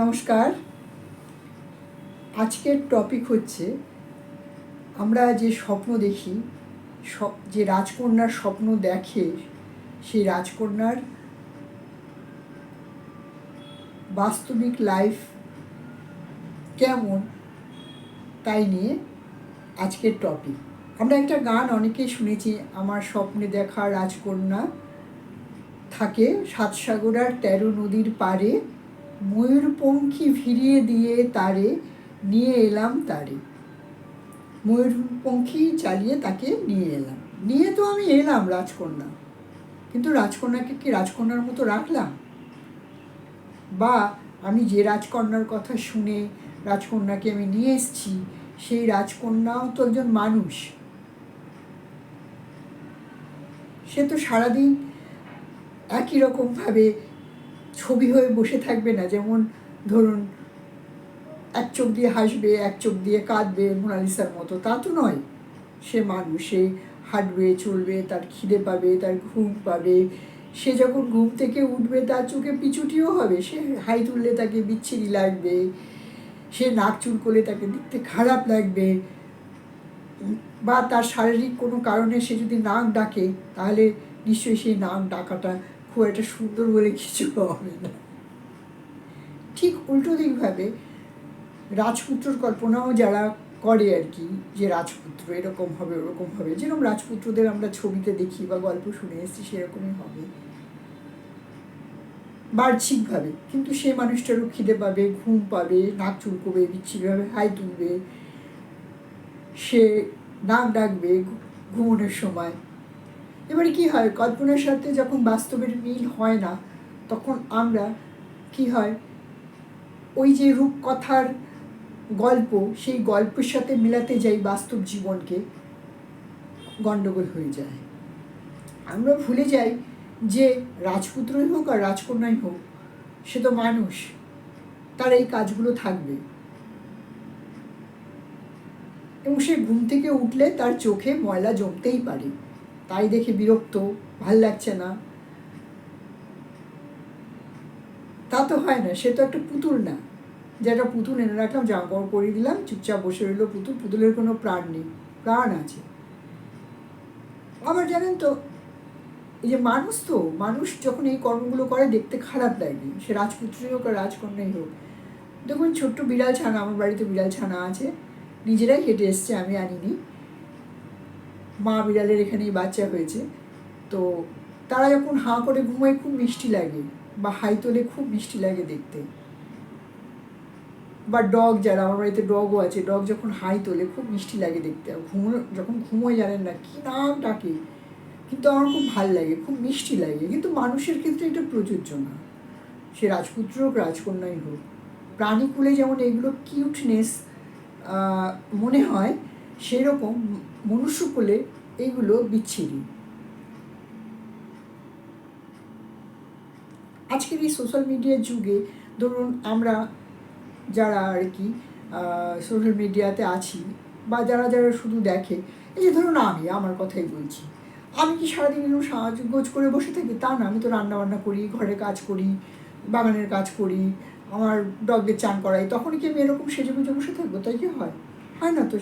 নমস্কার। আজকের টপিক হচ্ছে আমরা যে স্বপ্ন দেখি, যে রাজকন্যার স্বপ্ন দেখে সেই রাজকন্যার বাস্তবিক লাইফ কেমন তাই নিয়ে আজকের টপিক। আমরা একটা গান অনেকেই শুনেছি, আমার স্বপ্নে দেখা রাজকন্যা থাকে সাতসাগর আর 13 নদীর পারে, ময়ূরপঙ্খী ভিড়িয়ে দিয়ে তারে নিয়ে এলাম তারে। ময়ূরপঙ্খী চালিয়ে তাকে নিয়ে এলাম, নিয়ে তো আমি এলাম রাজকন্যা, কিন্তু রাজকন্যাকে কি রাজকন্যার মতো রাখলাম? বা আমি যে রাজকন্যার কথা শুনে রাজকন্যাকে আমি নিয়ে এসেছি, সেই রাজকন্যাও তো একজন মানুষ। সে তো সারাদিন একই রকমভাবে ছবি হয়ে বসে থাকবে না। যেমন ধরুন, এক চোখ দিয়ে হাসবে, এক চোখ দিয়ে কাঁদবে মোনালিসার মতো, তা তো নয়। সে মানুষ, সে হাঁটবে, চলবে, তার খিদে পাবে, তার ঘুম পাবে। সে যখন ঘুম থেকে উঠবে তার চোখে পিছুটিও হবে, সে হাই তুললে তাকে বিচ্ছিরি লাগবে, সে নাক চুল করলে তাকে দেখতে খারাপ লাগবে, বা তার শারীরিক কোনো কারণে সে যদি নাক ডাকে তাহলে নিশ্চয়ই সেই নাক ডাকাটা খুব একটা সুন্দর বলে কিছু হবে না। ঠিক উল্টো দিকভাবে রাজপুত্রর কল্পনাও যারা করে আর কি, যে রাজপুত্র এরকম হবে ওরকম হবে, যেরকম রাজপুত্রদের আমরা ছবিতে দেখি বা গল্প শুনে এসেছি সেরকমই হবে বাহ্যিকভাবে, কিন্তু সে মানুষটারও খিদে পাবে, ঘুম পাবে, নাক চুলকবে, বিচ্ছিরিভাবে হাই তুলবে, সে নাক ডাকবে ঘুমোনোর সময়। এবারে কি হয়, কল্পনার সাথে যখন বাস্তবের মিল হয় না, তখন আমরা কি হয়, ওই যে রূপকথার গল্প, সেই গল্পের সাথে মেলাতে যাই বাস্তব জীবনকে, গণ্ডগোল হয়ে যায়। আমরা ভুলে যাই যে রাজপুত্রই হোক আর রাজকন্যাই হোক, সে তো মানুষ, তার এই কাজগুলো থাকবে। এবং সে ঘুম থেকে উঠলে তার চোখে ময়লা জমতেই পারে, তাই দেখে বিরক্ত, ভাল লাগছে না, তা তো হয় না। সে তো একটা পুতুল না, যে একটা পুতুল এনে রাখলাম, জামা কাপড় পরিয়ে দিলাম, চুপচাপ বসে রইলো পুতুল। পুতুলের কোনো প্রাণ নেই, প্রাণ আছে। আবার জানেন তো, এই যে মানুষ, তো মানুষ যখন এই কর্মগুলো করে দেখতে খারাপ লাগে, সে রাজপুত্রই হোক আর রাজকন্যাই হোক। দেখুন, ছোট্ট বিড়াল ছানা, আমার বাড়িতে বিড়াল ছানা আছে, নিজেরাই হেঁটে এসছে, আমি আনিনি, মা বিড়ালের এখানেই বাচ্চা হয়েছে। তো তারা যখন হাঁ করে ঘুমায় খুব মিষ্টি লাগে, বা হাই তোলে খুব মিষ্টি লাগে দেখতে। বা ডগ, যারা, আমার বাড়িতে ডগও আছে, ডগ যখন হাই তোলে খুব মিষ্টি লাগে দেখতে। যখন ঘুমোয় জানেন না কী নাম ডাকে, কিন্তু আমার খুব ভাল লাগে, খুব মিষ্টি লাগে। কিন্তু মানুষের ক্ষেত্রে এটা প্রযোজ্য না, সে রাজপুত্র হোক রাজকন্যাই হোক। প্রাণীকুলে যেমন এগুলো কিউটনেস মনে হয়, সেরকম মনুষ্যকুলে এইগুলো বিচ্ছিরি। আজকের এই সোশ্যাল মিডিয়ার যুগে, ধরুন আমরা যারা আর কি সোশ্যাল মিডিয়াতে আছি, বা যারা যারা শুধু দেখে, এই যে ধরুন আমি আমার কথাই বলছি, আমি কি সারাদিন এরকম সাজগোজ করে বসে থাকি? তা না, আমি তো রান্নাবান্না করি, ঘরের কাজ করি, বাগানের কাজ করি, আমার ডগদের চান করাই, তখন কি আমি এরকম সেজে গুজে বসে থাকবো? তাই কি হয়? হয় না তো,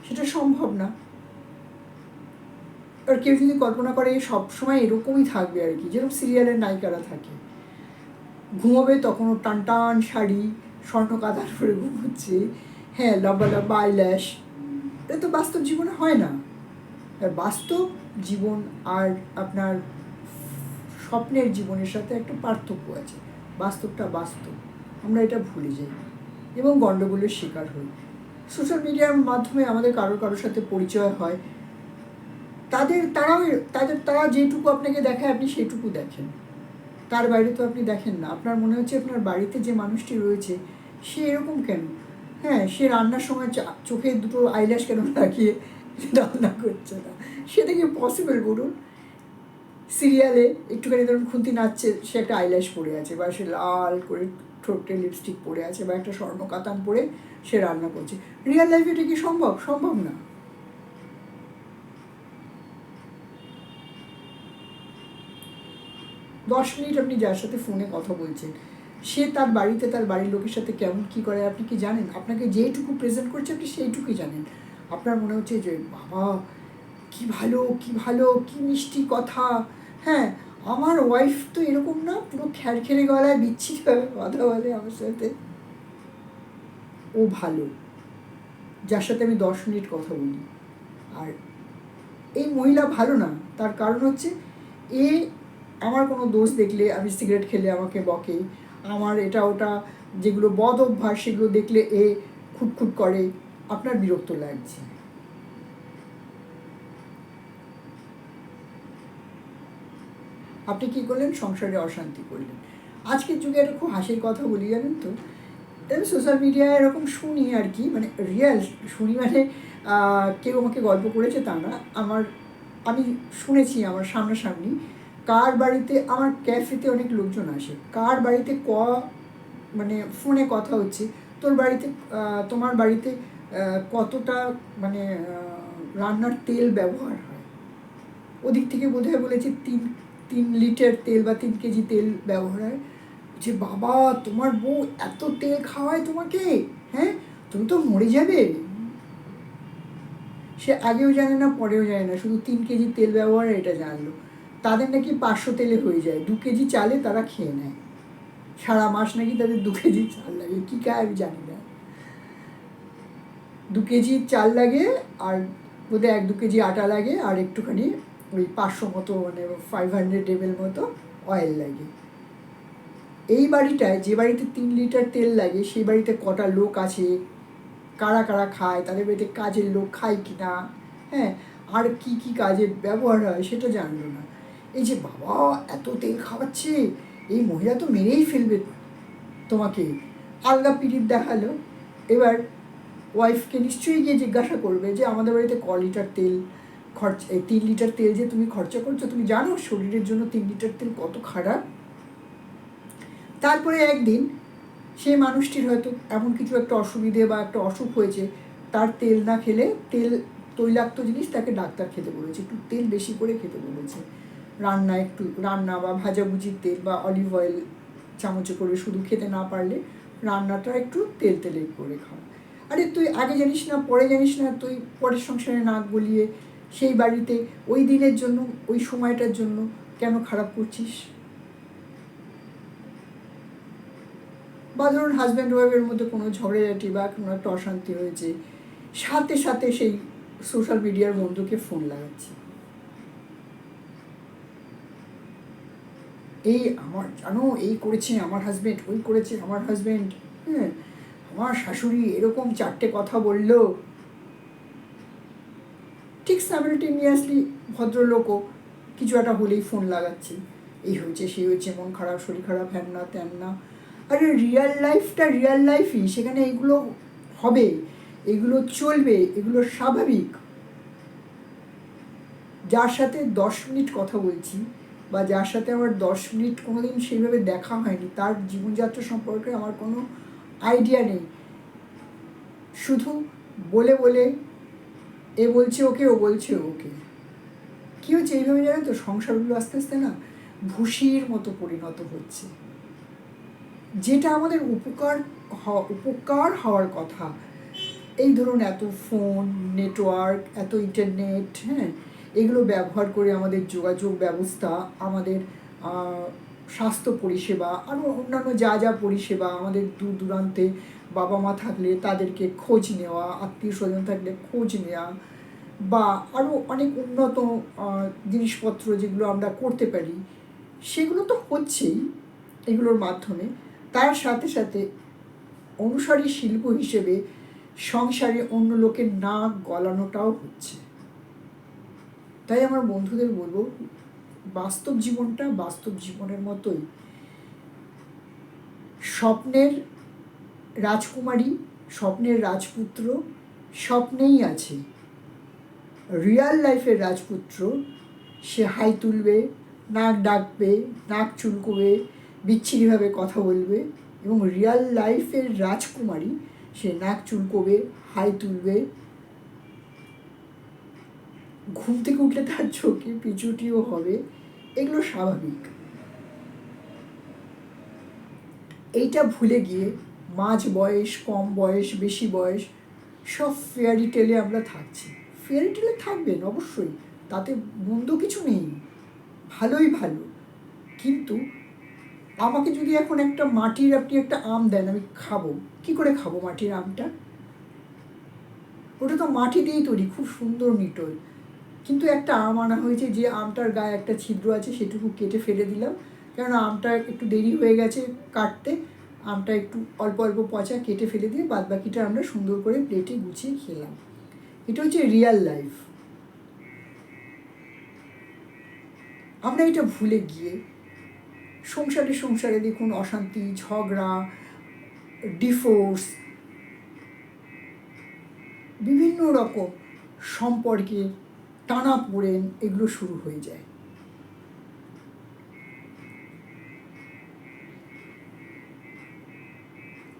সেটা সম্ভব না। আর কেউ যদি কল্পনা করে সবসময় এরকমই থাকবে আর কি, যেরকম সিরিয়ালের নায়িকারা থাকে, ঘুমোবে তখনও টান টান শাড়ি, স্বর্ণ কাঁথার পরে ঘুমোচ্ছে, হ্যাঁ, লম্বা লম্বা আইল্যাশ, এটা তো বাস্তব জীবনে হয় না। আর বাস্তব জীবন আর আপনার স্বপ্নের জীবনের সাথে একটা পার্থক্য আছে। বাস্তবটা বাস্তব, আমরা এটা ভুলে যাই এবং গণ্ডগোলের শিকার হই। সোশ্যাল মিডিয়ার মাধ্যমে আমাদের কারোর সাথে পরিচয় হয়, তারা যেটুকু আপনাকে দেখায় আপনি সেইটুকু দেখেন, তার বাইরে তো আপনি দেখেন না। আপনার মনে হচ্ছে আপনার বাড়িতে যে মানুষটি রয়েছে সে এরকম কেন, হ্যাঁ, সে রান্নার সময় চোখে দুটো আইল্যাশ কেন লাগিয়ে রান্না করছে না? সেটা কি পসিবল বলুন? সিরিয়ালে একটুখানি ধরুন খুন্তি নাচছে, সে একটা আইল্যাশ পরে আছে, বা সে লাল করে ঠোঁটে লিপস্টিক পরে আছে, বা একটা স্বর্ণ কাতান পরে সে রান্না করছে। রিয়েল লাইফে এটা কি সম্ভব? সম্ভব না। 10 মিনিট আপনি যার সাথে ফোনে কথা বলছেন, সে তার বাড়িতে তার বাড়ির লোকের সাথে কেমন কী করে আপনি কি জানেন? আপনাকে যেইটুকু প্রেজেন্ট করছে আপনি সেইটুকুই জানেন। আপনার মনে হচ্ছে যে বাবা কী ভালো, কী ভালো, কী মিষ্টি কথা। হ্যাঁ, আমার ওয়াইফ তো এরকম না, পুরো খ্যারখেরে গলায় বিচ্ছিরিভাবে কথা বলে আমার সাথে। ও ভালো, যার সাথে আমি 10 মিনিট কথা বলি। আর এই মহিলা ভালো না, তার কারণ হচ্ছে এ আমার কোনো দোষ দেখলে, আমি সিগারেট খেলে আমাকে বকে, আমার এটা ওটা যেগুলো বদ অভ্যাস সেগুলো দেখলে এ খুঁতখুত করে। আপনার বিরক্ত লাগছে। আপনি কী করলেন? সংসারে অশান্তি করলেন। আজকের যুগে একটা খুব হাসির কথা বলি জানেন তো, আমি সোশ্যাল মিডিয়ায় এরকম শুনি আর কি, মানে রিয়েল শুনি, মানে কেউ আমাকে গল্প করেছে তা না, আমি শুনেছি আমার সামনাসামনি। কার বাড়িতে, আমার ক্যাফেতে অনেক লোকজন আসে, কার বাড়িতে মানে ফোনে কথা হচ্ছে, তোর বাড়িতে তোমার বাড়িতে কতটা মানে রান্নার তেল ব্যবহার হয়। ওদিক থেকে বোধহয় বলেছে 3 লিটার তেল বা 3 কেজি তেল ব্যবহার হয়। যে বাবা, তোমার বউ এত তেল খাওয়ায় তোমাকে? হ্যাঁ, তুমি তো মরে যাবে। সে আগেও জানে না, পরেও জানে না, শুধু 3 কেজি তেল ব্যবহার এটা জানলো। তাদের নাকি 500 তেলে হয়ে যায়, 2 কেজি চালে তারা খেয়ে নেয়। সারা মাস নাকি তাদের 2 কেজি চাল লাগে, কী খায় আমি জানি না। 2 কেজি চাল লাগে, আর বোধহয় 1-2 কেজি আটা লাগে, আর একটুখানি ওই 500 মতো, মানে 500 ml মতো অয়েল লাগে। এই বাড়িটায়, যে বাড়িতে 3 লিটার তেল লাগে, সেই বাড়িতে কটা লোক আছে, কারা কারা খায়, তাদের বাড়িতে কাজের লোক খায় কি না, হ্যাঁ, আর কি কি কাজে ব্যবহার হয় সেটা জানলো না। এই যে বাবা এত তেল খাওয়াচ্ছে, এই মহিলা তো মেরেই ফেলবে তোমাকে, আলগা পিরিত দেখালো। এবার ওয়াইফকে নিশ্চয়ই গিয়ে জিজ্ঞাসা করবে যে আমাদের বাড়িতে লিটার তেল খরচ, 3 লিটার তেল যে তুমি খরচা করছো, তুমি জানো শরীরের জন্য 3 লিটার তেল কত খারাপ? তারপরে একদিন সেই মানুষটির হয়তো এমন কিছু একটা অসুবিধে বা একটা অসুখ হয়েছে, তার তেল না খেলে, তৈলাক্ত জিনিস তাকে ডাক্তার খেতে বলেছে, একটু তেল বেশি করে খেতে বলেছে। রান্না বা ভাজাভুজির তেল বা অলিভ অয়েল চামচে করে শুধু খেতে না পারলে রান্নাটা একটু তেল তেলে করে খাওয়া। আরে তুই আগে জানিস না, পরে জানিস না, তুই পরের সংসারে নাক গলিয়ে সেই বাড়িতে ওই দিনের জন্য, ওই সময়টার জন্য কেন খারাপ করছিস? বা ধরুন হাজব্যান্ড ওয়াইফের মধ্যে কোনো ঝগড়াঝাটি বা কোনো একটা অশান্তি হয়েছে, সাথে সাথে সেই সোশ্যাল মিডিয়ার বন্ধুকে ফোন লাগাচ্ছে, এই আমার জানো এই করেছে আমার হাজব্যান্ড, ওই করেছে আমার হাজব্যান্ড, হ্যাঁ, আমার শাশুড়ি এরকম 4টে কথা বলল। ঠিক সাইমালটেনিয়াসলি ভদ্রলোকও কিছু একটা হলেই ফোন লাগাচ্ছে, এই হয়েছে সেই হয়েছে, মন খারাপ, শরীর খারাপ, হ্যান না ত্যান না। আরে রিয়েল লাইফটা রিয়েল লাইফই, সেখানে এগুলো হবে, এগুলো চলবে, এগুলো স্বাভাবিক। যার সাথে 10 মিনিট কথা বলছি বা যার সাথে আমার 10 মিনিট কোনো দিন সেইভাবে দেখা হয়নি, তার জীবনযাত্রা সম্পর্কে আমার কোনো আইডিয়া নেই, শুধু বলে বলে এ বলছে ওকে, ও বলছে ওকে, কী হচ্ছে এইভাবে জানেন তো, সংসারগুলো আস্তে আস্তে না ভুসির মতো পরিণত হচ্ছে। যেটা আমাদের উপকার হওয়ার কথা, এই ধরুন এত ফোন, নেটওয়ার্ক, এত ইন্টারনেট, হ্যাঁ, এগুলো ব্যবহার করে আমাদের যোগাযোগ ব্যবস্থা, আমাদের স্বাস্থ্য পরিষেবা, আরও অন্যান্য যা যা পরিষেবা, আমাদের দূর দূরান্তে বাবা মা থাকলে তাদেরকে খোঁজ নেওয়া, আত্মীয় স্বজন থাকলে খোঁজ নেওয়া, বা আরও অনেক উন্নত জিনিসপত্র যেগুলো আমরা করতে পারি, সেগুলো তো হচ্ছেই এগুলোর মাধ্যমে। তার সাথে সাথে অনুসারী শিল্প হিসেবে সংসারে অন্য লোকের নাক গলানোটাও হচ্ছে। তাই আমার বন্ধুদের বলবো, বাস্তব জীবনটা বাস্তব জীবনের মতোই, স্বপ্নের রাজকুমারী, স্বপ্নের রাজপুত্র স্বপ্নেই আছে, রিয়াল লাইফের রাজপুত্র সে হাই তুলবে, নাক ডাকবে, নাক চুলকোবে, বিচ্ছিরিভাবে কথা বলবে, এবং রিয়াল লাইফের রাজকুমারী সে নাক চুলকোবে, হাই তুলবে, ঘুম থেকে উঠলে তার চোখে পিছুটিও হবে, এগুলো স্বাভাবিক। এইটা ভুলে গিয়ে মাঝ বয়স, কম বয়স, বেশি বয়স সব ফেয়ারি টেলে আমরা থাকছি। ফেয়ারি টেলে থাকবেন অবশ্যই, তাতে মন্দ কিছু নেই, ভালোই ভালো। কিন্তু আমাকে যদি এখন একটা মাটির আপনি একটা আম দেন, আমি খাবো, কি করে খাবো মাটির আমটা? ওটা তো মাটি দিয়েই তৈরি, খুব সুন্দর নিটোল। কিন্তু একটা আম আনা হয়েছে, যে আমটার গায়ে একটা ছিদ্র আছে, সেটুকু কেটে ফেলে দিলাম, কেননা আমটা একটু দেরি হয়ে গেছে কাটতে, আমটা একটু অল্প অল্প পচা, কেটে ফেলে দিয়ে বাদ বাকিটা আমরা সুন্দর করে প্লেটে গুছিয়ে খেলাম। এটা হচ্ছে রিয়াল লাইফ। আমরা এটা ভুলে গিয়ে সংসারে দেখুন অশান্তি, ঝগড়া, ডিভোর্স, বিভিন্ন রকম সম্পর্কে টানাপোড়েন এগুলো শুরু হয়ে যায়।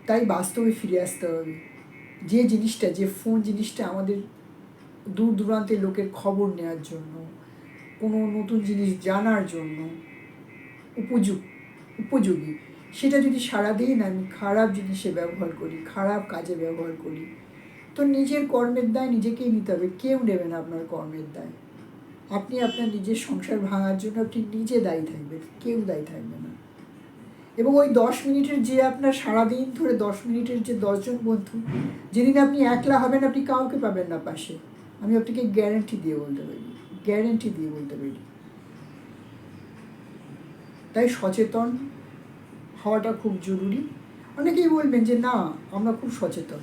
তাই বাস্তবে ফিরে আসতে হবে। যে জিনিসটা, যে ফোন জিনিসটা আমাদের দূর দূরান্তের লোকের খবর নেওয়ার জন্য, কোনো নতুন জিনিস জানার জন্য উপযোগী, সেটা যদি সারাদিন আমি খারাপ জিনিসে ব্যবহার করি, খারাপ কাজে ব্যবহার করি, তো নিজের কর্মের দায় নিজেকেই নিতে হবে। কেউ নেবে না আপনার কর্মের দায়। আপনি আপনার নিজের সংসার ভাঙার জন্য আপনি নিজে দায়ী থাকবেন, কেউ দায়ী থাকবে না। এবং ওই 10 মিনিটের যে আপনার সারাদিন ধরে 10 মিনিটের যে 10জন বন্ধু, যেদিন আপনি একলা হবেন আপনি কাউকে পাবেন না পাশে, আমি আপনাকে গ্যারেন্টি দিয়ে বলতে পারি। তাই সচেতন হওয়াটা খুব জরুরি। অনেকেই বলবেন যে না, আমরা খুব সচেতন,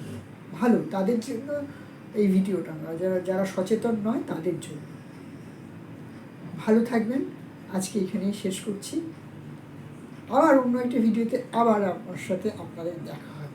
ভালো, তাদের জন্য এই ভিডিওটা না, যারা সচেতন নয় তাদের জন্য। ভালো থাকবেন, আজকে এখানেই শেষ করছি। আবার অন্য একটা ভিডিওতে আবার আপনার সাথে আপনাদের দেখা হবে।